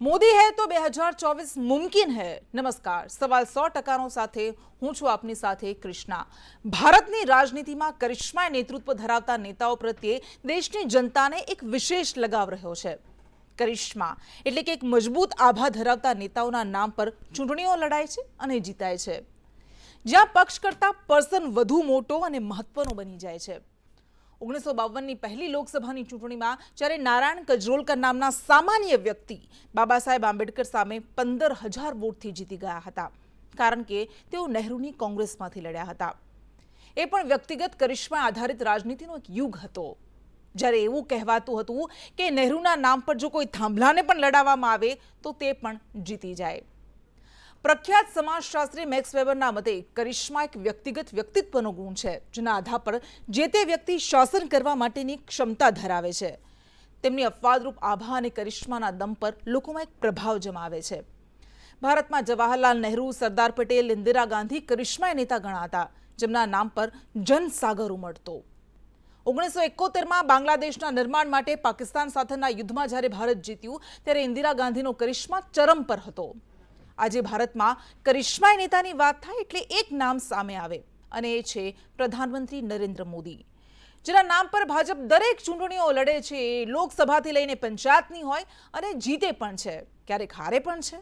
મોદી હૈ તો 2024 મુમકિન હૈ। નમસ્કાર, સવાલ 100%નો સાથે હું છું આપની સાથે કૃષ્ણા। ભારતની રાજનીતિમાં કરિશ્માય નેતૃત્વ ધરાવતા નેતાઓ પ્રત્યે દેશની જનતાને એક વિશેષ લગાવ રહ્યો છે। કરિશ્મા એટલે કે એક મજબૂત આભા ધરાવતા નેતાઓના નામ પર ચૂંટણીઓ લડાય છે અને જીતાય છે, જ્યાં પક્ષ કરતા પર્સન વધુ મોટો અને મહત્વનો બની જાય છે। 1952ની પહેલી લોકસભાની ચૂંટણીમાં જ્યારે નારાયણ કજરોલકર નામના સામાન્ય વ્યક્તિ બાબા સાહેબ આંબેડકર સામે 15,000 વોટથી જીતી ગયા હતા, કારણ કે તેઓ નહેરુની કોંગ્રેસમાંથી લડ્યા હતા। એ પણ વ્યક્તિગત કરિશ્મા આધારિત રાજનીતિનો એક યુગ હતો, જ્યારે એવું કહેવાતું હતું કે નહેરુના નામ પર જો કોઈ થાંભલાને પણ લડાવવામાં આવે તો તે પણ જીતી જાય। પ્રખ્યાત સમાજશાસ્ત્રી મેક્સ વેબરના મતે કરિશ્મા એક વ્યક્તિગત વ્યક્તિત્વનો ગુણ છે, જેના આધાર પર જે તે વ્યક્તિ શાસન કરવા માટેની ક્ષમતા ધરાવે છે। તેમની અપવાદરૂપ આભા અને કરિશ્માના દમ પર લોકોમાં એક પ્રભાવ જમાવે છે। ભારતમાં જવાહરલાલ નહેરુ, સરદાર પટેલ, ઇન્દિરા ગાંધી કરિશ્માય નેતા ગણાતા, જેમના નામ પર જનસાગર ઉમટતો। 1971માં બાંગ્લાદેશના નિર્માણ માટે પાકિસ્તાન સાથેના યુદ્ધમાં જ્યારે ભારત જીત્યું, ત્યારે ઇન્દિરા ગાંધીનો કરિશ્મા ચરમ પર હતો। આજે ભારતમાં કરિશ્માય નેતાની વાત થાય એટલે એક નામ સામે આવે, અને એ છે પ્રધાનમંત્રી નરેન્દ્ર મોદી, જેના નામ પર ભાજપ દરેક ચૂંટણીઓ લડે છે। લોકસભાથી લઈને પંચાયતની હોય અને જીતે પણ છે, ક્યારેક હારે પણ છે।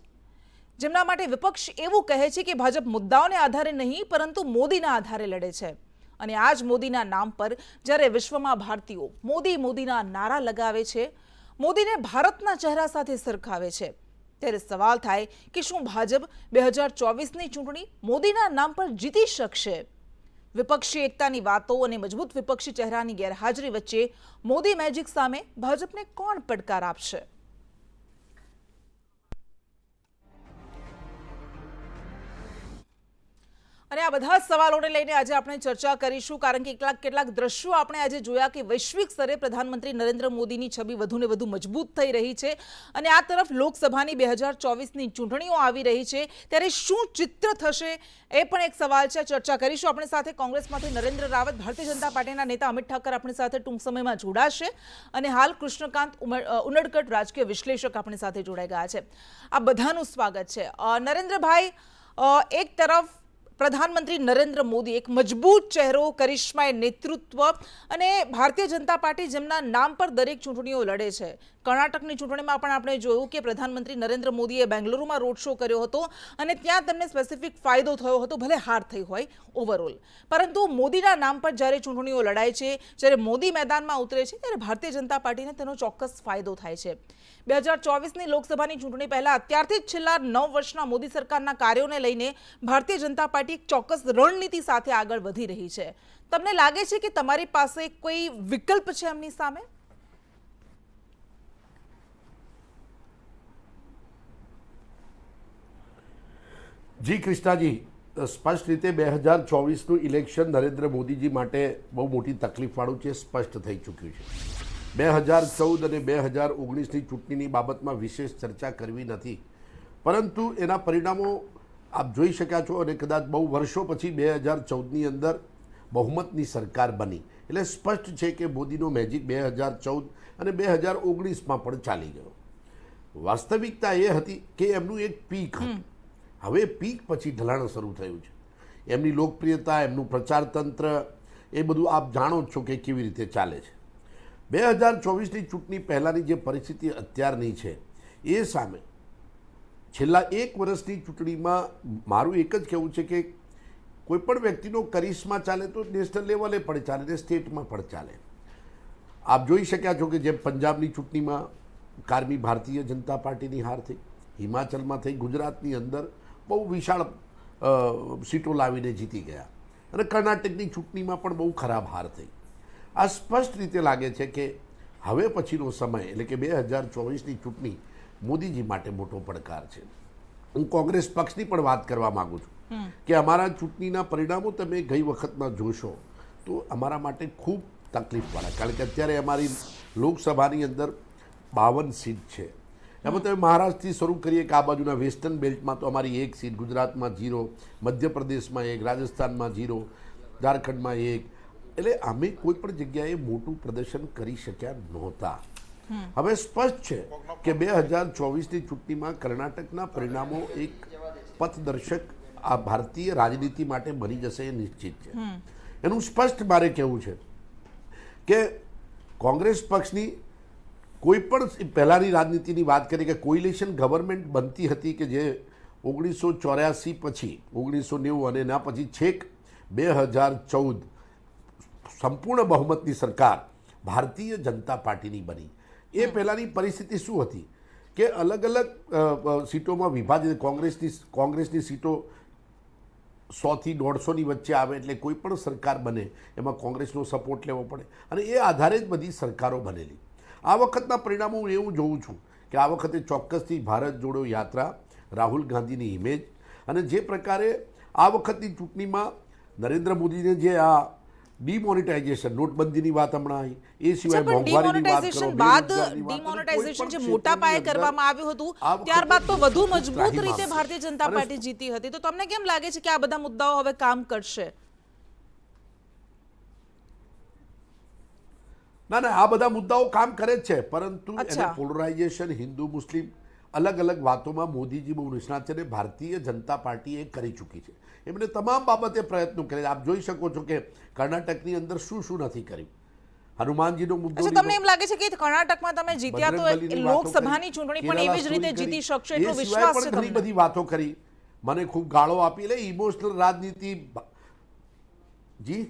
જેમના માટે વિપક્ષ એવું કહે છે કે ભાજપ મુદ્દાઓને આધારે નહીં પરંતુ મોદીના આધારે લડે છે, અને આ જ મોદીના નામ પર જ્યારે વિશ્વમાં ભારતીયો મોદી મોદીના નારા લગાવે છે, મોદીને ભારતના ચહેરા સાથે સરખાવે છે, ત્યારે સવાલ થાય કે શું ભાજપ 2024ની ચૂંટણી મોદીના નામ પર જીતી શકશે? વિપક્ષી એકતાની વાતો અને મજબૂત વિપક્ષી ચહેરાની ગેરહાજરી વચ્ચે મોદી મેજિક સામે ભાજપને કોણ પડકાર આપશે? અને આ બધા સવાલોને લઈને આજે આપણે ચર્ચા કરીશું, કારણ કે કેટલાક દ્રશ્યો આપણે આજે જોયા કે વૈશ્વિક સ્તરે પ્રધાનમંત્રી નરેન્દ્ર મોદીની છબી વધુને વધુ મજબૂત થઈ રહી છે, અને આ તરફ લોકસભાની 2024ની ચૂંટણીઓ આવી રહી છે, ત્યારે શું ચિત્ર થશે એ પણ એક સવાલ છે। ચર્ચા કરીશું આપણી સાથે કોંગ્રેસમાંથી નરેન્દ્ર રાવત, ભારતીય જનતા પાર્ટીના નેતા અમિત ઠાકર આપણી સાથે ટૂંક સમયમાં જોડાશે, અને હાલ કૃષ્ણકાંત ઉનડકટ રાજકીય વિશ્લેષક આપણી સાથે જોડાઈ ગયા છે। આ બધાનું સ્વાગત છે। નરેન્દ્રભાઈ, એક તરફ પ્રધાનમંત્રી નરેન્દ્ર મોદી એક મજબૂત ચહેરો, કરિશ્માય નેતૃત્વ, અને ભારતીય જનતા પાર્ટી જેમના નામ પર દરેક ચૂંટણીઓ લડે છે। કર્ણાટકની ચૂંટણીમાં પણ આપણે જોયું કે પ્રધાનમંત્રી નરેન્દ્ર મોદીએ બેંગલુરુમાં રોડ શો કર્યો હતો, અને ત્યાં તેમને સ્પેસિફિક ફાયદો થયો હતો, ભલે હાર થઈ હોય ઓવરઓલ, પરંતુ મોદીના નામ પર જ્યારે ચૂંટણીઓ લડાય છે, જ્યારે મોદી મેદાનમાં ઉતરે છે, ત્યારે ભારતીય જનતા પાર્ટીને તેનો ચોક્કસ ફાયદો થાય છે। 2024ની લોકસભાની ચૂંટણી પહેલા અત્યારથી જ છેલ્લા 9 વર્ષના મોદી સરકારના કાર્યોને લઈને ભારતીય જનતા પાર્ટી એક ચોક્કસ રણનીતિ સાથે આગળ વધી રહી છે। તમને લાગે છે કે તમારી પાસે કોઈ વિકલ્પ છે એમની સામે? જી કૃષ્ણાજી, સ્પષ્ટ રીતે 2024નું ઇલેક્શન નરેન્દ્ર મોદીજી માટે બહુ મોટી તકલીફવાળું છે, સ્પષ્ટ થઈ ચૂક્યું છે। 2014 અને 2019ની ચૂંટણીની બાબતમાં વિશેષ ચર્ચા કરવી નથી, પરંતુ એના પરિણામો આપ જોઈ શક્યા છો, અને કદાચ બહુ વર્ષો પછી 2014ની અંદર બહુમતની સરકાર બની, એટલે સ્પષ્ટ છે કે મોદીનો મેજિક 2014 અને 2019માં પણ ચાલી ગયો। વાસ્તવિકતા એ હતી કે એમનું એક પીક હતું, હવે પીક પછી ઢલાણ શરૂ થયું છે। એમની લોકપ્રિયતા, એમનું પ્રચાર તંત્ર, એ બધું આપ જાણો જ છો કે કેવી રીતે ચાલે છે। 2024ની ચૂંટણી પહેલાંની જે પરિસ્થિતિ અત્યારની છે, એ સામે છેલ્લા 1 વર્ષની ચૂંટણીમાં મારું એક જ કહેવું છે કે કોઈપણ વ્યક્તિનો કરિશ્મા ચાલે તો નેશનલ લેવલે પણ ચાલે ને સ્ટેટમાં પણ ચાલે। આપ જોઈ શક્યા છો કે જેમ પંજાબની ચૂંટણીમાં કારમી ભારતીય જનતા પાર્ટીની હાર થઈ, હિમાચલમાં થઈ, ગુજરાતની અંદર બહુ વિશાળ સીટો લાવીને જીતી ગયા, અને કર્ણાટકની ચૂંટણીમાં પણ બહુ ખરાબ હાર થઈ। આ સ્પષ્ટ રીતે લાગે છે કે હવે પછીનો સમય એટલે કે 2024ની ચૂંટણી મોદીજી માટે મોટો પડકાર છે। હું કોંગ્રેસ પક્ષની પણ વાત કરવા માગું છું કે અમારા ચૂંટણીના પરિણામો તમે ગઈ વખતના જોશો તો અમારા માટે ખૂબ તકલીફવાળા, કારણ કે અત્યારે અમારી લોકસભાની અંદર 52 સીટ છે। એમાં તમે મહારાષ્ટ્રથી શરૂ કરીએ કે આ બાજુના વેસ્ટર્ન બેલ્ટમાં તો અમારી 1 સીટ, ગુજરાતમાં 0, મધ્યપ્રદેશમાં 1, રાજસ્થાનમાં 0, ઝારખંડમાં 1, એટલે અમે કોઈ પણ જગ્યાએ મોટું પ્રદર્શન કરી શક્યા નહોતા। હવે સ્પષ્ટ છે કે 2024ની ચૂંટણીમાં કર્ણાટકના પરિણામો એક પથદર્શક આ ભારતીય રાજનીતિ માટે બની જશે એ નિશ્ચિત છે. એનું સ્પષ્ટ મારે કહેવું છે કે કોંગ્રેસ પક્ષની કોઈ પણ પહેલાંની રાજનીતિની વાત કરીએ કે કોઇલેશન ગવર્મેન્ટ બનતી હતી કે જે 1984 પછી 1990 અને એના પછી છેક 2014 સંપૂર્ણ બહુમતની સરકાર ભારતીય જનતા પાર્ટીની બની. એ પહેલાંની પરિસ્થિતિ શું હતી કે અલગ અલગ સીટોમાં વિભાજિત કોંગ્રેસની સીટો 100થી 150ની વચ્ચે આવે એટલે કોઈ પણ સરકાર બને એમાં કોંગ્રેસનો સપોર્ટ લેવો પડે અને એ આધારે જ બધી સરકારો બનેલી. આ વખતના પરિણામો હું એવું જોઉં છું કે આ વખતે ચોક્કસથી ભારત જોડો યાત્રા, રાહુલ ગાંધીની ઇમેજ અને જે પ્રકારે આ વખતની ચૂંટણીમાં નરેન્દ્ર મોદીને જે આ ડિમોનેટાઇઝેશન, નોટબંધીની વાત હમણાં આવી, એ સિવાય મોંઘવારીની વાત કરો, બાદ ડિમોનેટાઇઝેશન જે મોટા પાયે કરવામાં આવ્યું હતું ત્યારબાદ તો વધુ મજબૂત રીતે ભારતીય જનતા પાર્ટી જીતી હતી. તો તમને કેમ લાગે છે કે આ બધા મુદ્દાઓ હવે કામ કરશે? ના, આ બધા મુદ્દાઓ કામ કરે જ છે, પરંતુ એને પોલરાઇઝેશન, હિન્દુ મુસ્લિમ અલગ અલગ વાતોમાં મોદીજી બહુ નિષ્ણાત છે અને ભારતીય જનતા પાર્ટી એ કરી ચૂકી છે. એમણે તમામ બાબતે પ્રયત્નો કર્યા. આપ જોઈ શકો છો કે કર્ણાટકની અંદર શું શું નથી કર્યું. હનુમાનજીનો મુદ્દો, તમને એમ લાગે છે કે કર્ણાટકમાં તમે જીત્યા તો લોકસભાની ચૂંટણી પણ એવી જ રીતે જીતી શકશો એટલો વિશ્વાસ છે? ઘણી બધી વાતો કરી, મને ખૂબ ગાળો આપી, એટલે ઇમોશનલ રાજનીતિ. જી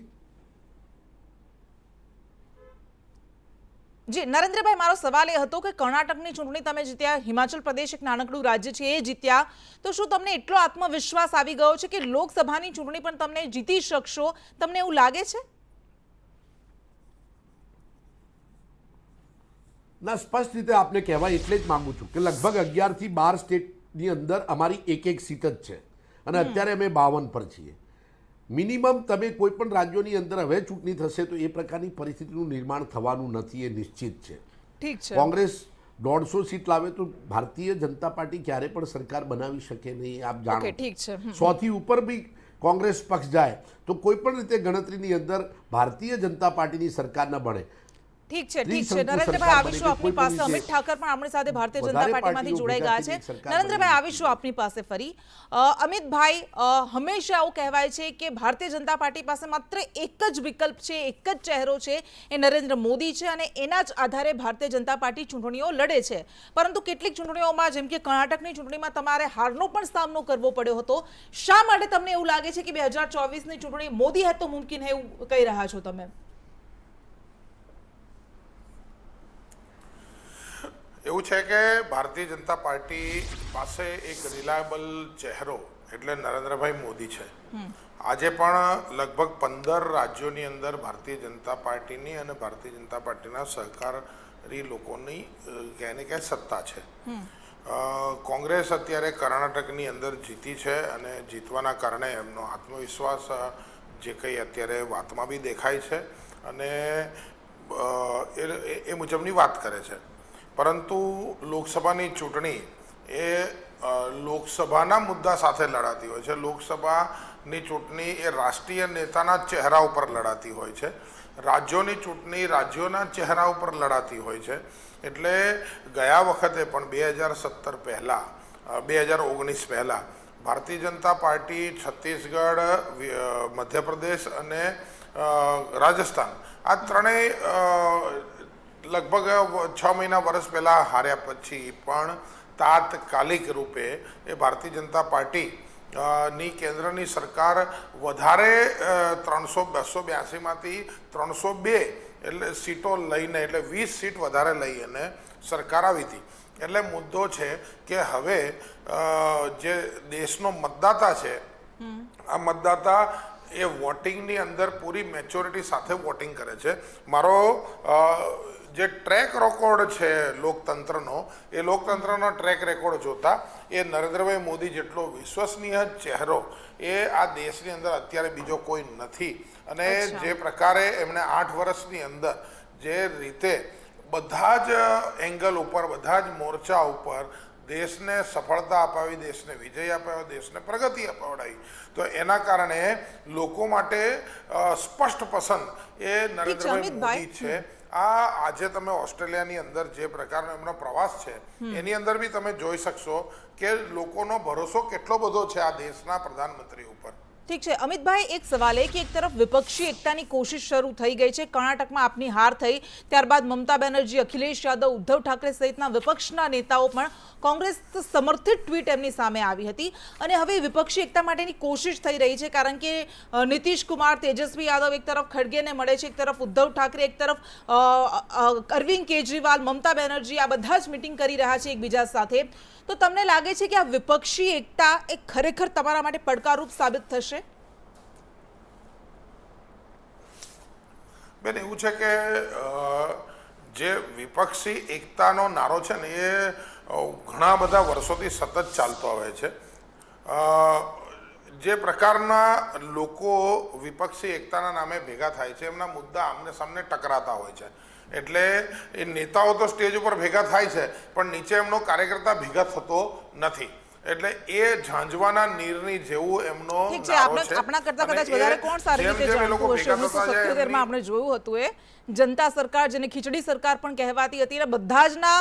નરેન્દ્રભાઈ, મારો સવાલ એ હતો કે કર્ણાટકની ચૂંટણી તમે જીત્યા, હિમાચલ પ્રદેશ એક નાનકડું રાજ્ય છે એ જીત્યા, તો શું તમને એટલો આત્મવિશ્વાસ આવી ગયો છે કે લોકસભાની ચૂંટણી પણ તમને જીતી શકશો? તમને એવું લાગે છે? ના, સ્પષ્ટ રીતે આપને કહેવાય એટલે જ માંગુ છું કે લગભગ 11 થી 12 સ્ટેટની અંદર અમારી એક સીટ જ છે અને અત્યારે અમે 52 પર છીએ. મિનિમમ તમે કોઈ પણ રાજ્યોની અંદર હવે ચૂંટણી થશે તો એ પ્રકારની પરિસ્થિતિનું નિર્માણ થવાનું નથી, એ નિશ્ચિત છે. ઠીક છે. કોંગ્રેસ 150 સીટ લાવે તો ભારતીય જનતા પાર્ટી ક્યારે પણ સરકાર બનાવી શકે નહીં, આપ જાણો. ઠીક છે. 100 થી ઉપર બી કોંગ્રેસ પક્ષ જાય તો કોઈ પણ રીતે ગણતરીની અંદર ભારતીય જનતા પાર્ટીની સરકાર ન બને. ઠીક છે. નરેન્દ્રભાઈ, આવીશું આપની પાસે. અમિત ઠાકર પણ આપણી સાથે ભારતીય જનતા પાર્ટીમાંથી જોડાઈ ગયા છે. નરેન્દ્રભાઈ, આવીશું આપની પાસે ફરી. અમિતભાઈ, હંમેશા એવું કહેવાય છે કે ભારતીય જનતા પાર્ટી પાસે માત્ર એક જ વિકલ્પ છે, એક જ ચહેરો છે, એ નરેન્દ્ર મોદી છે અને એના જ આધારે ભારતીય જનતા પાર્ટી ચૂંટણીઓ લડે છે. પરંતુ કેટલીક ચૂંટણીઓમાં, જેમ કે કર્ણાટકની ચૂંટણીમાં તમારે હારનો પણ સામનો કરવો પડ્યો હતો. શા માટે તમને એવું લાગે છે કે 2024ની ચૂંટણી મોદી હે તો મુમકિન હે એવું કહી રહ્યા છો તમે? એવું છે કે ભારતીય જનતા પાર્ટી પાસે એક રિલાયબલ ચહેરો એટલે નરેન્દ્રભાઈ મોદી છે. આજે પણ લગભગ 15 રાજ્યોની અંદર ભારતીય જનતા પાર્ટીની અને ભારતીય જનતા પાર્ટીના સહકારી લોકોની ક્યાંય ને ક્યાંય સત્તા છે. કોંગ્રેસ અત્યારે કર્ણાટકની અંદર જીતી છે અને જીતવાના કારણે એમનો આત્મવિશ્વાસ જે કંઈ અત્યારે વાતમાં બી દેખાય છે અને એ મુજબની વાત કરે છે. પરંતુ લોકસભાની ચૂંટણી એ લોકસભાના મુદ્દા સાથે લડાતી હોય છે. લોકસભાની ચૂંટણી એ રાષ્ટ્રીય નેતાના ચહેરા ઉપર લડાતી હોય છે. રાજ્યોની ચૂંટણી રાજ્યોના ચહેરા ઉપર લડાતી હોય છે. એટલે ગયા વખતે પણ 2017 પહેલાં 2019 પહેલાં ભારતીય જનતા પાર્ટી છત્તીસગઢ, મધ્યપ્રદેશ અને રાજસ્થાન આ ત્રણેય લગભગ 6 મહિના વર્ષ પહેલાં હાર્યા પછી પણ તાત્કાલિક રૂપે એ ભારતીય જનતા પાર્ટી ની કેન્દ્રની સરકાર વધારે 282માંથી 302 એટલે સીટો લઈને, એટલે 20 સીટ વધારે લઈ અને સરકાર આવી હતી. એટલે મુદ્દો છે કે હવે જે દેશનો મતદાતા છે, આ મતદાતા એ વોટિંગની અંદર પૂરી મેચ્યોરિટી સાથે વોટિંગ કરે છે. મારો જે ટ્રેક રેકોર્ડ છે લોકતંત્રનો, એ લોકતંત્રનો ટ્રેક રેકોર્ડ જોતા એ નરેન્દ્રભાઈ મોદી જેટલો વિશ્વસનીય ચહેરો એ આ દેશની અંદર અત્યારે બીજો કોઈ નથી. અને જે પ્રકારે એમણે 8 વર્ષની અંદર જે રીતે બધા જ એંગલ ઉપર, બધા જ મોરચા ઉપર દેશને સફળતા અપાવી, દેશને વિજય અપાવ્યો, દેશને પ્રગતિ અપાવડાવી, તો એના કારણે લોકો માટે સ્પષ્ટ પસંદ એ નરેન્દ્રભાઈ મોદી છે. આજે તમે ઓસ્ટ્રેલિયાની અંદર જે પ્રકારનો એમનો પ્રવાસ છે એની અંદર બી તમે જોઈ શકશો કે લોકોનો ભરોસો કેટલો બધો છે આ દેશના પ્રધાનમંત્રી ઉપર. ઠીક છે અમિતભાઈ, એક સવાલ એ કે એક તરફ વિપક્ષી એકતાની કોશિશ શરૂ થઈ ગઈ છે, કર્ણાટકમાં આપની હાર થઈ, ત્યારબાદ મમતા બેનર્જી, અખિલેશ યાદવ, ઉદ્ધવ ઠાકરે સહિતના વિપક્ષના નેતાઓ પણ કોંગ્રેસ સમર્થિત ટ્વીટ એમની સામે આવી હતી અને હવે વિપક્ષી એકતા માટેની કોશિશ થઈ રહી છે, કારણ કે નીતિશ કુમાર, તેજસ્વી યાદવ એક તરફ ખડગેને મળે છે, એક તરફ ઉદ્ધવ ઠાકરે, એક તરફ અરવિંદ કેજરીવાલ, મમતા બેનર્જી, આ બધા જ મિટિંગ કરી રહ્યા છે એકબીજા સાથે. તો તમને લાગે છે કે આ વિપક્ષી એકતા એ ખરેખર તમારા માટે પડકારરૂપ સાબિત થશે? બેન, એવું છે કે જે વિપક્ષી એકતાનો નારો છે ને એ ઘણા બધા વર્ષોથી સતત ચાલતો આવે છે. જે પ્રકારના લોકો વિપક્ષી એકતાના નામે ભેગા થાય છે એમના મુદ્દા આમને સામને ટકરાતા હોય છે. એટલે એ નેતાઓ તો સ્ટેજ ઉપર ભેગા થાય છે પણ નીચે એમનો કાર્યકર્તા ભેગા થતો નથી. એટલે એ ઝાંઝવાના નીરની જેવું એમનો ઠીક છે, આપણા કરતા કદાચ વધારે કોણ સારી રીતે જાણતું હશે? 1977 માં આપણે જોયું હતું એ જનતા સરકાર, જેને ખીચડી સરકાર પણ કહેવાતી હતી, અને બધા જ ના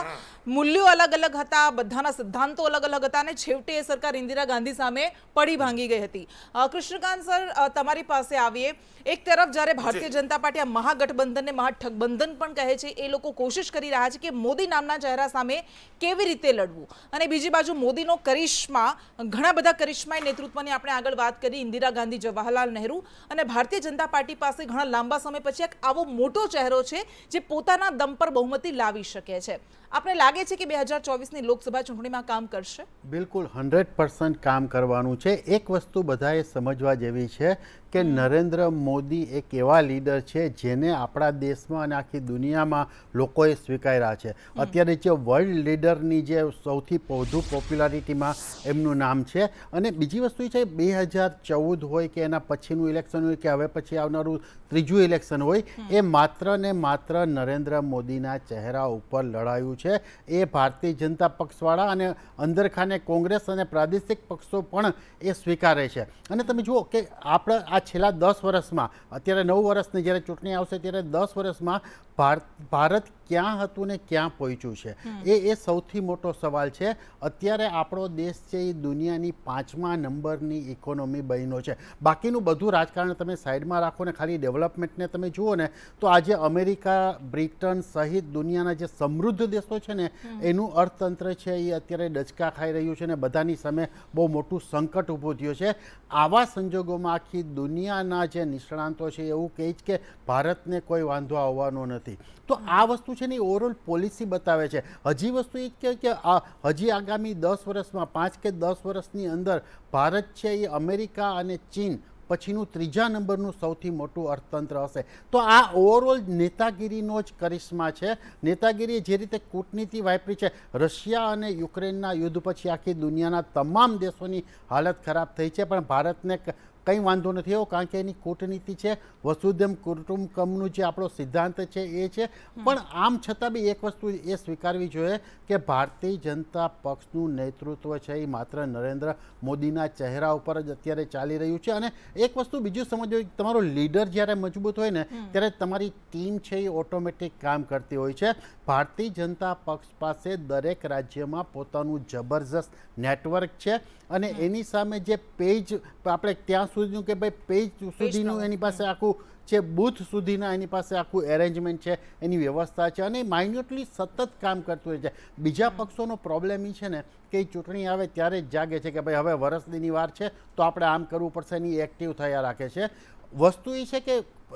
મૂલ્યો અલગ અલગ હતા, બધાના સિદ્ધાંતો અલગ અલગ હતા, અને છેવટે એ સરકાર ઇન્દિરા ગાંધી સામે પડી ભાંગી ગઈ હતી. કૃષ્ણકાંત સર, તમારી પાસે આવીએ. એક તરફ જ્યારે ભારતીય જનતા પાર્ટી આ મહાગઠબંધનને મહાઠગબંધન પણ કહે છે, એ લોકો કોશિશ કરી રહ્યા છે કે મોદી નામના ચહેરા સામે કેવી રીતે લડવું, અને બીજી બાજુ મોદીનો કરિશ્મા, ઘણા બધા કરિશ્માઈ નેતૃત્વની આપણે આગળ વાત કરી, ઇન્દિરા ગાંધી, જવાહરલાલ નહેરુ, અને ભારતીય જનતા પાર્ટી પાસે ઘણા લાંબા સમય પછી એક આવો મોટો ચહેરો છે જે પોતાના દમ પર બહુમતી લાવી શકે છે. આપને લાગે છે કે 2024ની લોકસભા ચૂંટણીમાં કામ કરશે? બિલકુલ 100% કામ કરવાનું છે. એક વસ્તુ બધાએ સમજવા જેવી છે કે નરેન્દ્ર મોદી એક એવા લીડર છે જેને આપણા દેશમાં અને આખી દુનિયામાં લોકોએ સ્વીકાર્યા છે. અત્યારે જે વર્લ્ડ લીડરની જે સૌથી વધુ પોપ્યુલારિટીમાં એમનું નામ છે. અને બીજી વસ્તુ એ છે 2014 હોય કે એના પછીનું ઇલેક્શન હોય કે હવે પછી આવનારું ત્રીજું ઇલેક્શન હોય, એ માત્ર ને માત્ર નરેન્દ્ર મોદીના ચહેરા ઉપર લડાયું છે. એ ભારતીય જનતા પક્ષવાળા અને અંદરખાને કોંગ્રેસ અને પ્રાદેશિક પક્ષો પણ એ સ્વીકારે છે. અને તમે જુઓ કે આપણે આ છેલ્લા 10 વર્ષમાં, અત્યારે 9 વર્ષની જ્યારે ચૂંટણી આવશે ત્યારે 10 વર્ષમાં ભારત ક્યાં હતું ને ક્યાં પહોંચ્યું છે, એ સૌથી મોટો સવાલ છે. અત્યારે આપણો દેશ છે એ દુનિયાની 5મા નંબરની ઇકોનોમી બન્યો છે. બાકીનું બધું રાજકારણ તમે સાઈડમાં રાખો ને ખાલી ડેવલપમેન્ટને તમે જુઓ ને, તો આજે અમેરિકા, બ્રિટન સહિત દુનિયાના જે સમૃદ્ધ દેશો છે ને એનું અર્થતંત્ર છે એ અત્યારે ડચકા ખાઈ રહ્યું છે ને બધાની સામે બહુ મોટું સંકટ ઊભું થયું છે. આવા સંજોગોમાં આખી દુનિયાના જે નિષ્ણાંતો છે એવું કહે છે કે ભારતને કોઈ વાંધો આવવાનો નથી. તો આ વસ્તુ છે ને ઓવરઓલ પોલિસી બતાવે છે. હજી વસ્તુ એ કે હજી આગામી 10 વર્ષમાં 5 કે 10 વર્ષની અંદર ભારત છે એ અમેરિકા અને ચીન પછીનું 3જા નંબરનું સૌથી મોટું અર્થતંત્ર હશે. તો આ ઓવરઓલ નેતાગીરીનો જ કરિશ્મા છે. નેતાગીરીએ જે રીતે કૂટનીતિ વાપરી છે, રશિયા અને યુક્રેનના યુદ્ધ પછી આખી દુનિયાના તમામ દેશોની હાલત ખરાબ થઈ છે, પણ ભારતને કંઈ વાંધો નથી એવો, કારણ કે એની કૂટનીતિ છે, વસુધૈવ કુટુંબકમનું જે આપણો સિદ્ધાંત છે એ છે. પણ આમ છતાં બી એક વસ્તુ એ સ્વીકારવી જોઈએ કે ભારતીય જનતા પક્ષનું નેતૃત્વ છે એ માત્ર નરેન્દ્ર મોદીના ચહેરા ઉપર જ અત્યારે ચાલી રહ્યું છે. અને એક વસ્તુ બીજું સમજવું, તમારો લીડર જ્યારે મજબૂત હોય ને ત્યારે તમારી ટીમ છે એ ઓટોમેટિક કામ કરતી હોય છે. ભારતીય જનતા પક્ષ પાસે દરેક રાજ્યમાં પોતાનું જબરજસ્ત નેટવર્ક છે, અને એની સામે જે પેજ આપણે ત્યાં સુધીનું કે ભાઈ પેજ સુધીનું એની પાસે આખું છે, બૂથ સુધીના એની પાસે આખું એરેન્જમેન્ટ છે, એની વ્યવસ્થા છે, અને માઇન્યુટલી સતત કામ કરતું હોય છે. બીજા પક્ષોનો પ્રોબ્લેમ એ છે ને કે એ ચૂંટણી આવે ત્યારે જ જાગે છે કે ભાઈ હવે વરસદીની વાર છે તો આપણે આમ કરવું પડશે, એની એક્ટિવ થયા રાખે છે. વસ્તુ એ છે કે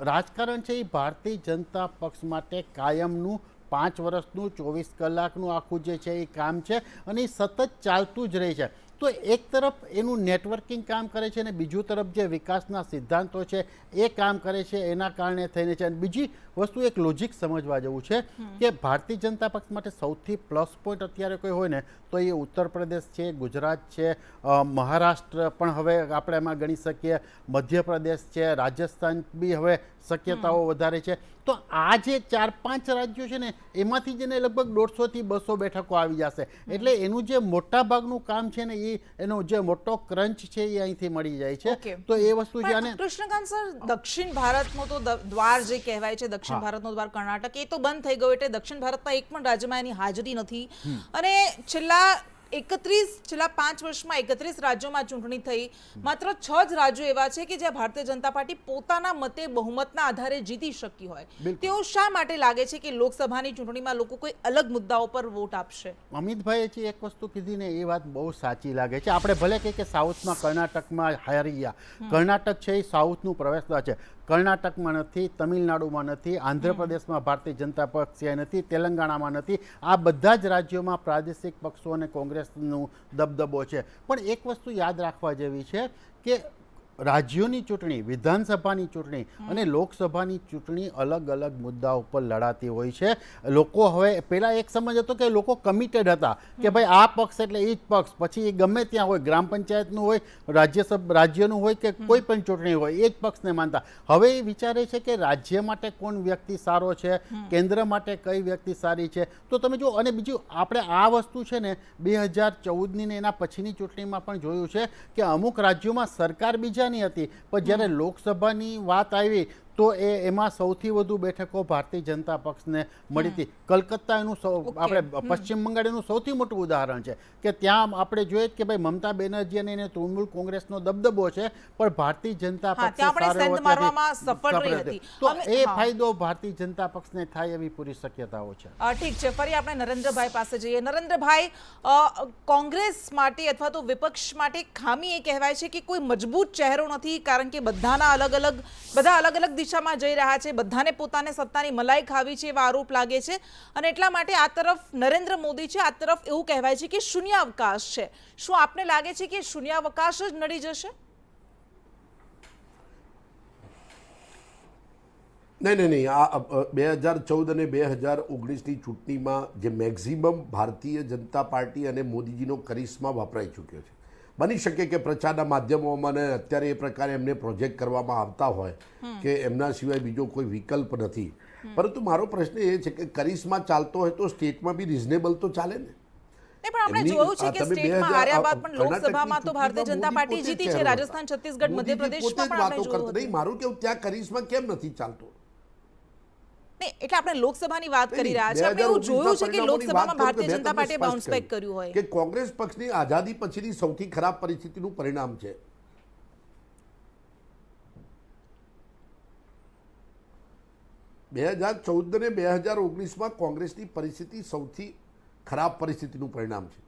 રાજકારણ છે એ ભારતીય જનતા પક્ષ માટે કાયમનું 5 વર્ષનું 24 કલાકનું આખું જે છે એ કામ છે, અને એ સતત ચાલતું જ રહે છે. તો એક તરફ એનું નેટવર્કિંગ કામ કરે છે અને બીજું તરફ જે વિકાસના સિદ્ધાંતો છે એ કામ કરે છે, એના કારણે થઈને છે. અને બીજી વસ્તુ એક લોજિક સમજવા જેવું છે કે ભારતીય જનતા પક્ષ માટે સૌથી પ્લસ પોઈન્ટ અત્યારે કોઈ હોય ને તો એ ઉત્તર પ્રદેશ છે, ગુજરાત છે, મહારાષ્ટ્ર પણ હવે આપણે એમાં ગણી શકીએ, મધ્યપ્રદેશ છે, રાજસ્થાન બી હવે શક્યતાઓ વધારે છે. તો આ જે 4-5 રાજ્યો છે ને એમાંથી જ એને લગભગ 150 થી 200 બેઠકો આવી જશે. એટલે એનું જે મોટા ભાગનું કામ છે ને એનો જે મોટો ક્રંચ છે એ અહીંથી મળી જાય છે. Okay. તો એ વસ્તુ છે. પણ અને કૃષ્ણકાંત સર, દક્ષિણ ભારતનો તો દ્વાર જે કહેવાય છે, દક્ષિણ ભારતનો દ્વાર કર્ણાટક, એ તો બંધ થઈ ગયો. એટલે દક્ષિણ ભારતના એક પણ રાજ્યમાં એની હાજરી નથી. અને છેલ્લા 5 વર્ષમાં 31 રાજ્યોમાં ચૂંટણી થઈ. માત્ર 6 જ રાજ્યો એવા છે કે જ્યાં ભારતીય જનતા પાર્ટી પોતાના મતે બહુમતના આધારે જીતી શકી હોય. તેઓ શા માટે લાગે છે કે લોકસભાની ચૂંટણીમાં લોકો કોઈ અલગ મુદ્દાઓ પર વોટ આપશે? અમિતભાઈએ જે એક વસ્તુ કીધી ને એ વાત બહુ સાચી લાગે છે. આપણે ભલે કહીએ કે સાઉથમાં કર્ણાટકમાં હારી ગયા, કર્ણાટક છે એ સાઉથનું પ્રવેશદ્વાર છે. કર્ણાટકમાં નથી, તમિલનાડુમાં નથી, આંધ્રપ્રદેશમાં ભારતીય જનતા પક્ષ નથી, તેલંગાણામાં નથી. આ બધા જ રાજ્યોમાં પ્રાદેશિક પક્ષો અને કોંગ્રેસનો દબદબો છે. પણ એક વસ્તુ યાદ રાખવા જેવી છે કે રાજ્યોની ચૂંટણી, વિધાનસભાની ચૂંટણી અને લોકસભાની ચૂંટણી અલગ અલગ મુદ્દા ઉપર લડાતી હોય છે. લોકો હવે પહેલાં એક સમજ હતો કે લોકો કમિટેડ હતા કે ભાઈ આ પક્ષ એટલે એ જ પક્ષ, પછી એ ગમે ત્યાં હોય, ગ્રામ પંચાયતનું હોય, રાજ્યનું હોય કે કોઈ પણ ચૂંટણી હોય, એ જ પક્ષને માનતા. હવે એ વિચારે છે કે રાજ્ય માટે કોણ વ્યક્તિ સારો છે, કેન્દ્ર માટે કઈ વ્યક્તિ સારી છે. તો તમે જો, અને બીજું આપણે આ વસ્તુ છે ને 2014ની ને એના પછીની ચૂંટણીમાં પણ જોયું છે કે અમુક રાજ્યોમાં સરકાર બીજા હતી, પણ જ્યારે લોકસભાની વાત આવી તો એમાં સૌથી વધુ બેઠકો ભારતીય જનતા પક્ષને મળી હતી. કલકત્તા એનું આપણે પશ્ચિમ બંગાળ એનું સૌથી મોટું ઉદાહરણ છે કે ત્યાં આપણે જોઈએ કે ભાઈ મમતા બેનર્જી અને તૃણમૂલ કોંગ્રેસનો દબદબો છે, પણ ભારતીય જનતા પક્ષ સફળ હતી. તો એ ફાયદો ભારતીય જનતા પક્ષને થાય એવી પૂરી શક્યતાઓ છે. ઠીક છે, ફરી આપણે નરેન્દ્રભાઈ પાસે જઈએ. નરેન્દ્રભાઈ, કોંગ્રેસ માટે અથવા તો વિપક્ષ માટે ખામી એ કહેવાય છે કે કોઈ મજબૂત ચહેરો નથી, કારણ કે બધા અલગ અલગ દિશામાં જઈ રહ્યા છે, બધાને પોતાને સત્તાની મલાઈ ખાવી છે એવા આરોપ લાગે છે. અને એટલા માટે આ તરફ નરેન્દ્ર મોદી છે, આ તરફ એવું કહેવાય છે કે શૂન્યાવકાશ છે. શું આપને લાગે છે કે શૂન્યાવકાશ જ નડી જશે? નહીં. આ 2014 અને 2019ની ચૂંટણીમાં જે મેક્ઝિમમ ભારતીય જનતા પાર્ટી અને મોદીજીનો કરિશ્મા વપરાઈ ચૂક્યો છે. બની શકે કે પ્રચારના માધ્યમોમાં ને અત્યારે એ પ્રકારે એમને પ્રોજેક્ટ કરવામાં આવતા હોય કે એમના સિવાય બીજો કોઈ વિકલ્પ નથી. પરંતુ મારો પ્રશ્ન એ છે કે કરિશ્મા ચાલતો હોય તો સ્ટેટમાં બી રિઝનેબલ તો ચાલે ને. પણ આપણે જોયું છે કે સ્ટેટમાં હાર્યા બાદ પણ લોકસભામાં તો ભારતીય જનતા પાર્ટી જીતી છે. રાજસ્થાન, છત્તીસગઢ, મધ્યપ્રદેશમાં પણ આપણે જોયું. નહીં, મારું કેવું ત્યાં કરિશ્મા કેમ નથી ચાલતો? એટલે આપણે લોકસભાની વાત કરી રહ્યા છીએ. આપણે એવું જોયું છે કે લોકસભામાં ભારતીય જનતા પાર્ટીએ બાઉન્સ બેક કર્યું હોય. કે કોંગ્રેસ પક્ષની આઝાદી પછીની સૌથી ખરાબ પરિસ્થિતિનું પરિણામ છે. બે 2014 અને 2019માં કોંગ્રેસની પરિસ્થિતિ સૌથી ખરાબ પરિસ્થિતિનું પરિણામ છે.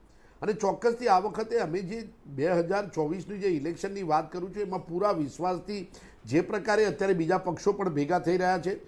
અને ચોક્કસથી આ વખતે અમે જે 2024ની જે ઇલેક્શનની વાત કરું છું એમાં પૂરા વિશ્વાસથી જે પ્રકારે અત્યારે બીજા પક્ષો પણ ભેગા થઈ રહ્યા છે,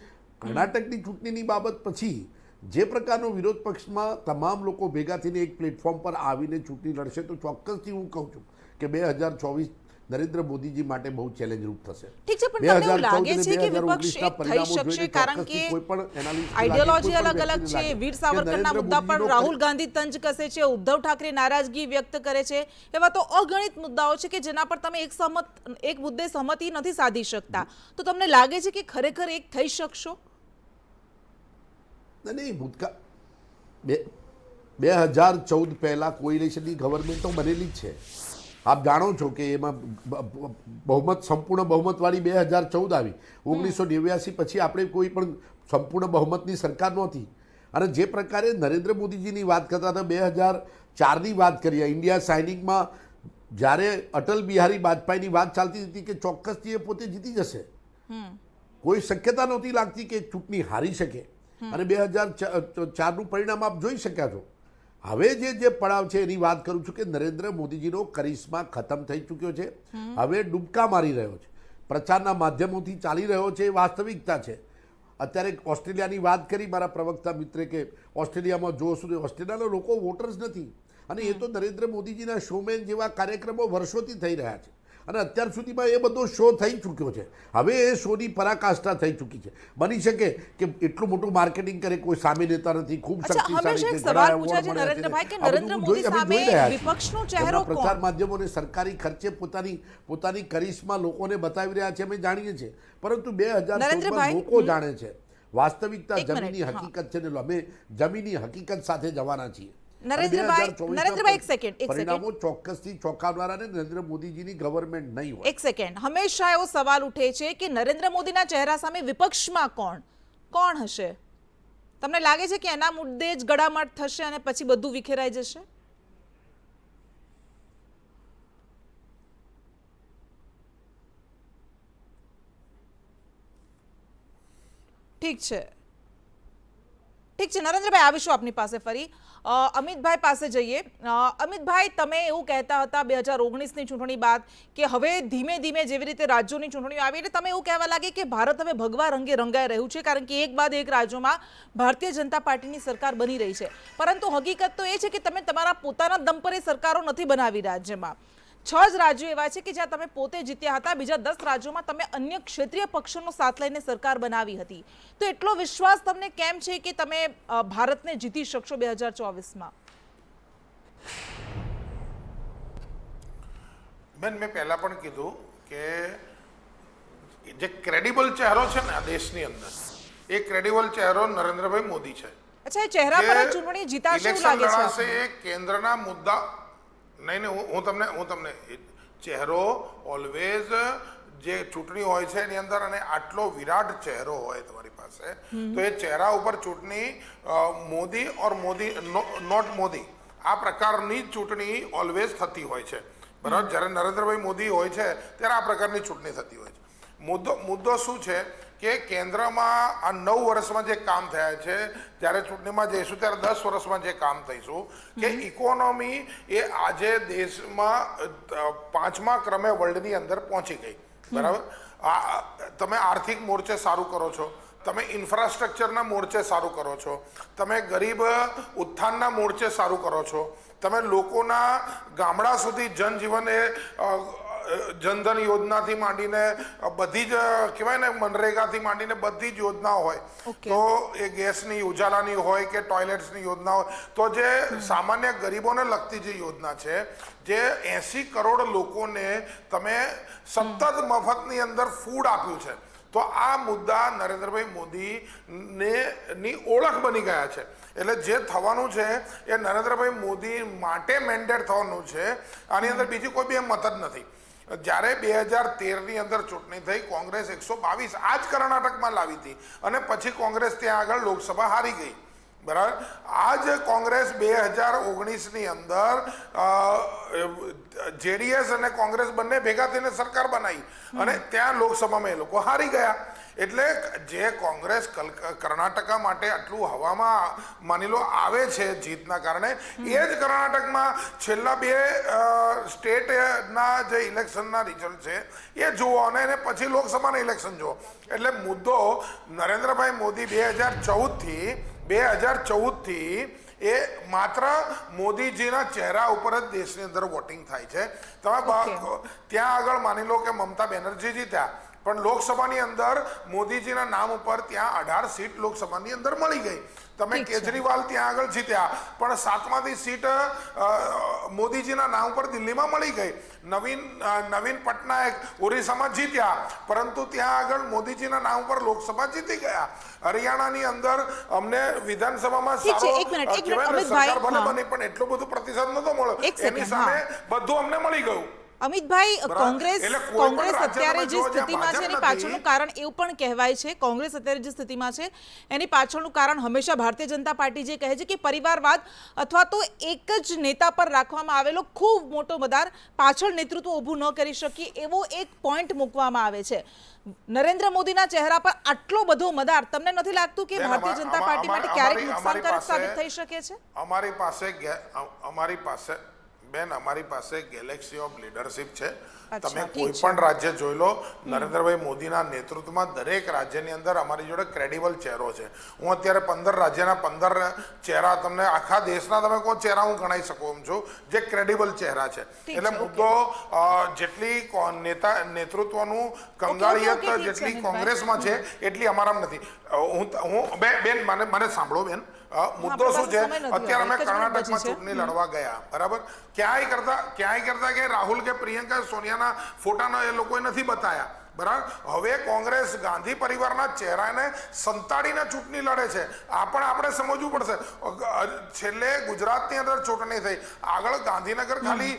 કર્ણાટકની ચૂંટણીની બાબત પછી જે પ્રકારનો વિરોધ પક્ષમાં તમામ લોકો ભેગા થઈને એક પ્લેટફોર્મ પર આવીને ચૂંટણી લડશે, તો ચોક્કસથી હું કહું છું કે 2024 નરેન્દ્ર મોદીજી માટે બહુ ચેલેન્જ રૂપ થશે. ઠીક છે, પણ તમને એવું લાગે છે કે વિપક્ષ એક થઈ શકશે? કારણ કે આઈડિયોલોજી અલગ અલગ છે. વીર સાવરકરના મુદ્દા પર રાહુલ ગાંધી તંજ કસે છે, ઉદ્ધવ ઠાકરે નારાજગી વ્યક્ત કરે છે. એવા તો અગણિત મુદ્દાઓ છે કે જેના પર તમે એક મુદ્દે સહમતિ નથી સાધી શકતા. તો તમને લાગે છે કે ખરેખર એક થઈ શકશો? નહીં, ભૂતકાળ 2014 પહેલા કોઇલેશનની ગવર્મેન્ટ તો બનેલી જ છે. આપ જાણો છો કે એમાં સંપૂર્ણ બહુમતવાળી 2014 આવી. 1989 પછી આપણે કોઈ પણ સંપૂર્ણ બહુમતની સરકાર નહોતી. અને જે પ્રકારે નરેન્દ્ર મોદીજીની વાત કરતા હતા, 2004ની વાત કરીએ, ઇન્ડિયા સાઇનિંગમાં જ્યારે અટલ બિહારી વાજપેયીની વાત ચાલતી હતી કે ચોક્કસથી એ પોતે જીતી જશે, કોઈ શક્યતા નહોતી લાગતી કે ચૂંટણી હારી શકે. અને 2004નું પરિણામ આપ જોઈ શક્યા છો. હવે જે પડાવ છે એની વાત કરું છું કે નરેન્દ્ર મોદીજીનો કરિશ્મા ખતમ થઈ ચૂક્યો છે. હવે ડૂબકા મારી રહ્યો છે, પ્રચારના માધ્યમોથી ચાલી રહ્યો છે, એ વાસ્તવિકતા છે. અત્યારે ઓસ્ટ્રેલિયાની વાત કરી મારા પ્રવક્તા મિત્રે કે ઓસ્ટ્રેલિયામાં જોશું તો ઓસ્ટ્રેલિયાના લોકો વોટર્સ નથી. અને એ તો નરેન્દ્ર મોદીજીના શોમેન જેવા કાર્યક્રમો વર્ષોથી થઈ રહ્યા છે. અને અત્યાર સુધીમાં એ બધો શો થઈ ચૂક્યો છે. હવે એ શોની પરાકાષ્ઠા થઈ ચૂકી છે. બની શકે કે એટલું મોટું માર્કેટિંગ કરે, કોઈ સામે નેતા નથી, ખૂબ અચ્છા, શક્તિશાળી હંમેશા એક છે, સવાલ ઘણા પૂછાય છે award મળ્યા છે. નરેન્દ્રભાઈ કે આ બધું નરેન્દ્ર અમે મોદી જોઈ સામે રહ્યા છીએ. વિપક્ષનો ચહેરો એમના પ્રચાર કોણ? માધ્યમોને સરકારી ખર્ચે પોતાની કરિશ્મા લોકોને બતાવી રહ્યા છે, અમે જાણીએ છીએ. પરંતુ 2014 નરેન્દ્રભાઈ, લોકો જાણે છે વાસ્તવિકતા, એક મિનિટ, જમીની હા. હકીકત છે ને અમે જમીની હકીકત સાથે જવાના છીએ. નરેન્દ્રભાઈ, એક સેકન્ડ. પરિણામો ચોક્કસથી ચોંકાવનારા ને નરેન્દ્ર મોદીજીની ગવર્મેન્ટ નહીં હોય. એક સેકન્ડ. હંમેશા એવો સવાલ ઉઠે છે કે નરેન્દ્ર મોદીના ચહેરા સામે વિપક્ષમાં કોણ હશે? તમને લાગે છે કે એના મુદ્દે જ ગડામાટ થશે અને પછી બધું વિખેરાઈ જશે? ઠીક છે નરેન્દ્રભાઈ, આવીશું આપની પાસે ફરી. અમિતભાઈ પાસે જઈએ. અમિતભાઈ, તમે એવું કહેતા હતા 2019ની ચૂંટણી બાદ કે હવે ધીમે ધીમે જેવી રીતે રાજ્યોની ચૂંટણીઓ આવી એટલે તમે એવું કહેવા લાગે કે ભારત હવે ભગવા રંગે રંગાઈ રહ્યું છે, કારણ કે એક બાદ એક રાજ્યોમાં ભારતીય જનતા પાર્ટીની સરકાર બની રહી છે. પરંતુ હકીકત તો એ છે કે તમે તમારા પોતાના દમ પર એ સરકારો નથી બનાવી રાજ્યમાં. 6 જ રાજ્યો એવા છે કે જ્યાં તમે પોતે જીત્યા હતા, બીજા 10 રાજ્યોમાં તમે અન્ય ક્ષેત્રીય પક્ષોનો સાથ લઈને સરકાર બનાવી હતી. તો એટલો વિશ્વાસ તમને કેમ છે કે તમે ભારતને જીતી શકશો 2024માં? બેન, મેં પહેલા પણ કીધું કે જે ક્રેડિબલ ચહેરો છે ને આ દેશની અંદર, એ ક્રેડિબલ ચહેરો નરેન્દ્રભાઈ મોદી છે. અચ્છા, એ ચહેરા પર જ ચૂંટણી જીતાશે એવું લાગે છે? એ કેન્દ્રના મુદ્દા નહીં, હું તમને ચહેરો ઓલવેઝ જે ચૂંટણી હોય છે એની અંદર, અને આટલો વિરાટ ચહેરો હોય તમારી પાસે, તો એ ચહેરા ઉપર ચૂંટણી મોદી ઓર મોદી નોટ મોદી આ પ્રકારની ચૂંટણી ઓલવેઝ થતી હોય છે. બરાબર? જ્યારે નરેન્દ્રભાઈ મોદી હોય છે ત્યારે આ પ્રકારની ચૂંટણી થતી હોય છે. મુદ્દો શું છે કે કેન્દ્રમાં આ 9 વર્ષમાં જે કામ થયા છે, જ્યારે ચૂંટણીમાં જઈશું ત્યારે 10 વર્ષમાં જે કામ થઈશું, કે ઇકોનોમી એ આજે દેશમાં 5મા ક્રમે વર્લ્ડની અંદર પહોંચી ગઈ. બરાબર? તમે આર્થિક મોરચે સારું કરો છો, તમે ઇન્ફ્રાસ્ટ્રક્ચરના મોરચે સારું કરો છો, તમે ગરીબ ઉત્થાનના મોરચે સારું કરો છો, તમે લોકોના ગામડા સુધી જનજીવન એ જનધન યોજનાથી માંડીને બધી જ કહેવાય ને, મનરેગાથી માંડીને બધી જ યોજનાઓ હોય, તો એ ગેસની, ઉજાલાની હોય કે ટોયલેટ્સની યોજના હોય, તો જે સામાન્ય ગરીબોને લગતી જે યોજના છે, જે 80 કરોડ લોકોને તમે સતત મફતની અંદર ફૂડ આપ્યું છે, તો આ મુદ્દા નરેન્દ્રભાઈ મોદીની ઓળખ બની ગયા છે. એટલે જે થવાનું છે એ નરેન્દ્રભાઈ મોદી માટે મેન્ડેટ થવાનું છે. આની અંદર બીજી કોઈ બી મત જ નથી. જ્યારે 2013ની અંદર ચૂંટણી થઈ, કોંગ્રેસ 122 આ જ કર્ણાટકમાં લાવી હતી, અને પછી કોંગ્રેસ ત્યાં આગળ લોકસભા હારી ગઈ. બરાબર? આ જ કોંગ્રેસ 2019ની અંદર જેડીએસ અને કોંગ્રેસ બંને ભેગા થઈને સરકાર બનાવી, અને ત્યાં લોકસભામાં એ લોકો હારી ગયા. એટલે જે કોંગ્રેસ કર્ણાટકા માટે આટલું હવામાં માની લો આવે છે જીતના કારણે, એ જ કર્ણાટકમાં છેલ્લા 2 સ્ટેટના જે ઇલેક્શનના રિઝલ્ટ છે એ જુઓ, અને એને પછી લોકસભાના ઇલેક્શન જુઓ. એટલે મુદ્દો નરેન્દ્રભાઈ મોદી 2014થી એ માત્ર મોદીજીના ચહેરા ઉપર જ દેશની અંદર વોટિંગ થાય છે. તમે ત્યાં આગળ માની લો કે મમતા બેનર્જી જીત્યા, પણ લોકસભાની અંદર મોદીજીના નામ ઉપર ત્યાં 18 સીટ લોકસભાની અંદર મળી ગઈ. તમે કેજરીવાલ ત્યાં આગળ જીત્યા, પણ 7માંથી સીટ મોદીજીના નામ ઉપર દિલ્હીમાં મળી ગઈ. નવીન પટનાયક ઓરિસ્સામાં જીત્યા, પરંતુ ત્યાં આગળ મોદીજીના નામ ઉપર લોકસભા જીતી ગયા. હરિયાણાની અંદર અમને વિધાનસભામાં સરકાર બની, પણ એટલો બધો પ્રતિસાદ નતો મળ્યો. એની સામે બધું અમને મળી ગયું. અમિતભાઈ, કોંગ્રેસ અત્યારે જે સ્થિતિમાં છે એની પાછળનું કારણ એવું પણ કહેવાય છે, કોંગ્રેસ અત્યારે જે સ્થિતિમાં છે એની પાછળનું કારણ હંમેશા ભારતીય જનતા પાર્ટી જે કહે છે કે પરિવારવાદ અથવા તો એક જ નેતા પર રાખવામાં આવેલો ખૂબ મોટો મદાર પાછળ નેતૃત્વ ઊભું ન કરી શકી એવો એક પોઈન્ટ મૂકવામાં આવે છે. નરેન્દ્ર મોદીના ચહેરા પર આટલો બધો મદાર તમને નથી લાગતું કે ભારતીય જનતા પાર્ટી માટે ક્યારેક નુકસાનકારક સાબિત થઈ શકે છે? બેન અમારી પાસે ગેલેક્સી ઓફ લીડરશિપ છે. અચ્છા, તમે ઠીક કોઈ છે. પણ રાજ્ય જોઈ લો, નરેન્દ્રભાઈ મોદીના નેતૃત્વમાં દરેક રાજ્યની અંદર અમારી જોડે ક્રેડિબલ ચહેરો છે. હું અત્યારે 15 રાજ્યના 15 ચહેરા તમને આખા દેશના તમે કોઈ ચહેરા હું ગણાઈ શકું એમ છું જે ક્રેડિબલ ચહેરા છે. ઠીક એટલે છે, મુદ્દો જેટલી નેતૃત્વનું કંગાળિયત ઠીક છે, જેટલી અમિતભાઈ. કોંગ્રેસમાં છે એટલી અમારામાં નથી. હું બેન મને સાંભળો બેન, મુદ્દો આપણી શું છે, પાસે સમય નથી, અત્યારે અમે એક જ મિનિટ કર્ણાટકમાં બચી છે. ચૂંટણી લડવા ગયા, બરાબર, ક્યાંય કરતા કે રાહુલ કે પ્રિયંકા સોનિયાના ફોટાનો એ લોકોએ નથી બતાયા, બરાબર. હવે કોંગ્રેસ ગાંધી પરિવારના ચહેરાને સંતાડીને ચૂંટણી લડે છે. આ પણ આપણે સમજવું પડશે. છેલ્લે ગુજરાતની અંદર ચૂંટણી થઈ, આગળ ગાંધીનગર ખાલી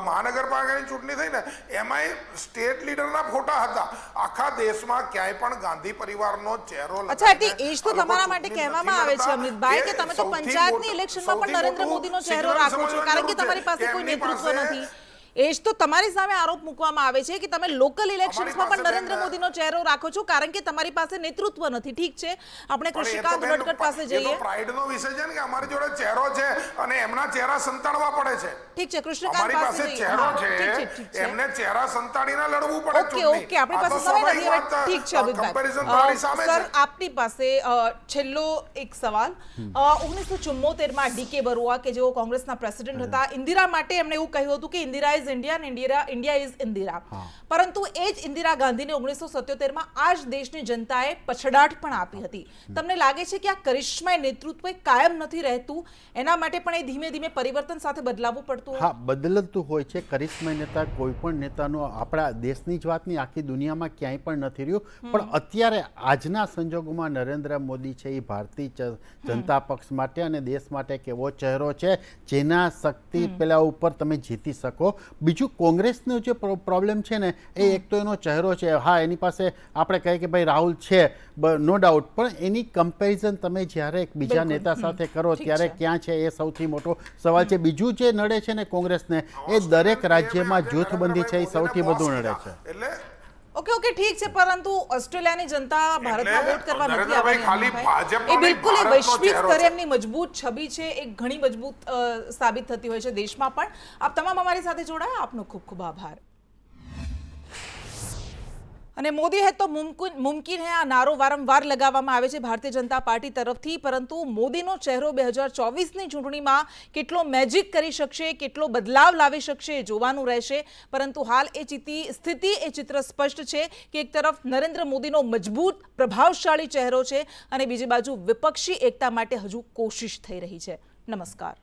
મહાનગરપાલિકાની ચૂંટણી થઈ ને એમાંય સ્ટેટ લીડરના ફોટા હતા. આખા દેશમાં ક્યાંય પણ ગાંધી પરિવારનો ચહેરો અચ્છા, લગાવીને એટલે એ જ તો આ લોકો તમારા માટે ચૂંટણી કહેવામાં આવે નથી છે લડતા. અમિતભાઈ કે એ તમે તો સૌથી પંચાયતની મોટું- ઇલેક્શનમાં પણ સૌથી નરેન્દ્ર મોટું મોદીનો ચહેરો સિગ્નલ રાખો છો, કારણ કે સમજવાની તમારી પાસે જરૂર છે. કોઈ એમની નેતૃત્વ પાસે- નથી. એ જ તો તમારી સામે આરોપ મૂકવામાં આવે છે કે તમે લોકલ ઇલેક્શન્સમાં પણ પાસે નરેન્દ્ર બેન- મોદીનો ચહેરો રાખો છો કારણ કે તમારી પાસે નેતૃત્વ નથી. ઠીક છે, આપણે પણ એ તો કૃષ્ણકાંત બેન, વડકર પાસે એ તો જઈએ. પ્રાઇડનો વિષય છે ને કે અમારી જોડે ચહેરો છે અને એમના ચહેરા સંતાડવા પડે છે. ઠીક છે, કૃષ્ણકાંત અમારી પાસે પાસે જઈએ. ચહેરો હા, ઠીક છે, છે. એમને ચહેરા સંતાડીને લડવું પડે ઓકે ચૂંટણી. ઓકે, આપણી આ તો પાસે સમય નથી હવે. સ્વાભાવિક વાત, ઠીક છે comparison અમિતભાઈ. તમારી સામે સર, છે. આપની પાસે છેલ્લો એક સવાલ. 1974માં ડીકે બરુઆ કે જેઓ કોંગ્રેસના પ્રેસિડેન્ટ હતા, ઇન્દિરા માટે એમણે એવું કહ્યું હતું કે ઇન્દિરા ઇઝ ઇન્ડિયા અને ઇન્ડિયા ઇઝ ઇન્દિરા. પરંતુ એ જ ઇન્દિરા ગાંધીને 1977માં આ જ દેશની જનતાએ પછડાટ પણ આપી હતી. તમને લાગે છે કે આ કરિશ્માય નેતૃત્વ એ કાયમ નથી રહેતું, એના માટે પણ એ ધીમે ધીમે પરિવર્તન સાથે બદલાવવું પડતું? હા, બદલતું હોય છે. કરિશ્માઈ નેતા કોઈ પણ નેતાનો આપણા દેશની જ વાત નહીં, આખી દુનિયામાં ક્યાંય પણ નથી રહ્યું. પણ અત્યારે આજના સંજોગોમાં નરેન્દ્ર મોદી છે એ ભારતીય જનતા પક્ષ માટે અને દેશ માટે એક એવો ચહેરો છે જેના શક્તિ પેલા ઉપર તમે જીતી શકો. બીજું કોંગ્રેસનો જે પ્રોબ્લેમ છે ને એ એક તો એનો ચહેરો છે. હા, એની પાસે આપણે કહીએ કે ભાઈ રાહુલ છે, નો ડાઉટ, પણ એની કમ્પેરિઝન તમે જ્યારે એક બીજા નેતા સાથે કરો ત્યારે ક્યાં છે એ સૌથી મોટો સવાલ છે. બીજું જે નડે છે ને કોંગ્રેસને એ દરેક રાજ્યમાં જૂથબંધી છે એ સૌથી વધુ નડે છે. એટલે ઓકે ઓકે, ઠીક છે, પરંતુ ઓસ્ટ્રેલિયાની જનતા ભારતમાં વોટ કરવા નથી નરેન્દ્રભાઈ ખાલી આવવાની. ભાજપનો એ નહીં, બિલકુલ એ ભારતનો વૈશ્વિક ચહેરો સ્તરે છે. એમની મજબૂત છબી છે, એ ઘણી મજબૂત સાબિત થતી હોય છે દેશમાં પણ. આપ તમામ અમારી સાથે જોડાયા, આપનો ખૂબ ખૂબ આભાર. અને મોદી હે તો મુમકિન હે, આ નારો વારંવાર લગાવવામાં આવે છે ભારતીય જનતા પાર્ટી તરફથી, પરંતુ મોદીનો ચહેરો 2024ની ચૂંટણીમાં કેટલો મેજિક કરી શકશે, કેટલો બદલાવ લાવી શકશે એ જોવાનું રહેશે. પરંતુ હાલ એ સ્થિતિ એ ચિત્ર સ્પષ્ટ છે કે એક તરફ નરેન્દ્ર મોદીનો મજબૂત પ્રભાવશાળી ચહેરો છે અને બીજી બાજુ વિપક્ષી એકતા માટે હજુ કોશિશ થઈ રહી છે. નમસ્કાર.